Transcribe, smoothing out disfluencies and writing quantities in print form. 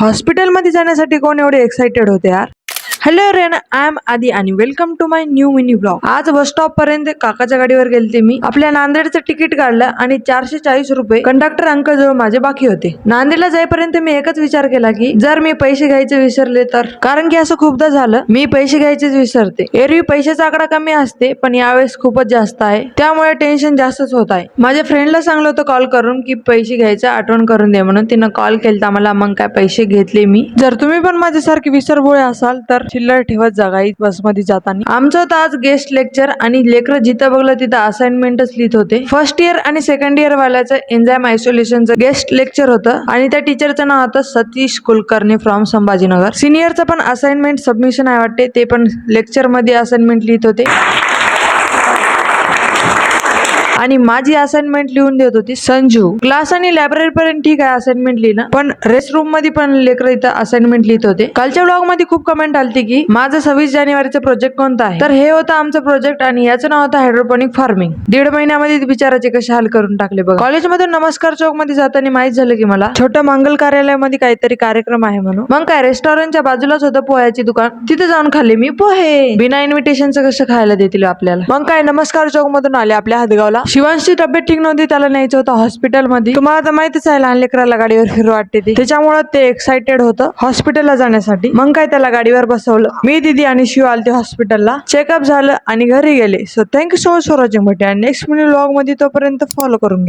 हॉस्पिटलमध्ये जाण्यासाठी कोण एवढे एक्साइटेड होते यार. Hello everyone, I am Aadi आणि welcome to my new mini blog. आज बस स्टॉप पर्यंत काकाच्या गाडीवर गेलते मी. आपल्या नांदेडचं तिकीट काढलं आणि 440 रुपये कंडक्टर अंकल जवळ माझे बाकी होते. नांदेडला जाईपर्यंत मी एकच विचार केला की जर मी पैसे घ्यायचे विसरले तर, कारण की असं खूपदा झालं मी पैसे घ्यायचेच विसरते. एरवी पैशाचा आकडा कमी असते पण यावेळेस खूपच जास्त आहे, त्यामुळे टेन्शन जास्तच होत आहे. माझ्या फ्रेंडला सांगलं होतं कॉल करून की पैसे घ्यायचं आठवण करून दे म्हणून. तिनं कॉल केलता मला, मग काय पैसे घेतले मी. जर तुम्ही पण माझ्यासारखी विसरभोळे असाल तर चिल्लर ठेवत जागा बसमध्ये जाताना. आमचं होतं आज गेस्ट लेक्चर आणि लेकरं जिथं बघलं तिथं असाइनमेंटच लिहित होते. फर्स्ट इयर आणि सेकंड इयर वाल्याचं एन्झाइम आयसोलेशनचं गेस्ट लेक्चर होतं आणि त्या टीचरचं नाव होतं सतीश कुलकर्णी फ्रॉम संभाजीनगर. सिनियरचं पण असाइनमेंट सबमिशन आहे वाटते, ते पण लेक्चर मध्ये असाइनमेंट लिहित होते आणि माझी असाइनमेंट लिहून देत होती संजू. क्लास आणि लायब्ररी पर्यंत ठीक आहे असाइनमेंट लिहिणं, पण रेस्ट रूम मध्ये पण लेकर इथं असाइनमेंट लिहित होते. कालच्या ब्लॉग मध्ये खूप कमेंट आलती की माझं 26 जानेवारीचं प्रोजेक्ट कोणता आहे, तर हे होतं आमचं प्रोजेक्ट आणि याचं नाव होतं हायड्रोपोनिक फार्मिंग. 1.5 महिन्यामध्ये बिचाराचे कसे हाल करून टाकले बघा. कॉलेजमधून नमस्कार चौक मध्ये जाताना माहित झालं की मला छोटं मंगल कार्यालयामध्ये काहीतरी कार्यक्रम आहे म्हणून. मग काय रेस्टॉरंटच्या बाजूलाच होतं पोह्याची दुकान, तिथे जाऊन खाल्ले मी पोहे. बिना इन्व्हिटेशनचं कसं खायला देतील आपल्याला. मग काय नमस्कार चौक मधून आले आपल्या हादगावला. शिवांशची तब्येत ठीक नव्हती, त्याला न्यायचं होतं हॉस्पिटलमध्ये. तुम्हाला तर माहितीच आहे लहान लेकराला गाडीवर फिरू वाटते ती, त्याच्यामुळे ते एक्साइटेड होतं हॉस्पिटलला जाण्यासाठी. मग काय त्याला गाडीवर बसवलं. मी, दीदी आणि शिव आलते हॉस्पिटलला. चेकअप झालं आणि घरी गेले. So thank you so much for watching. भेटूया नेक्स्ट मिनी व्लॉग मध्ये, तोपर्यंत फॉलो करून घ्या.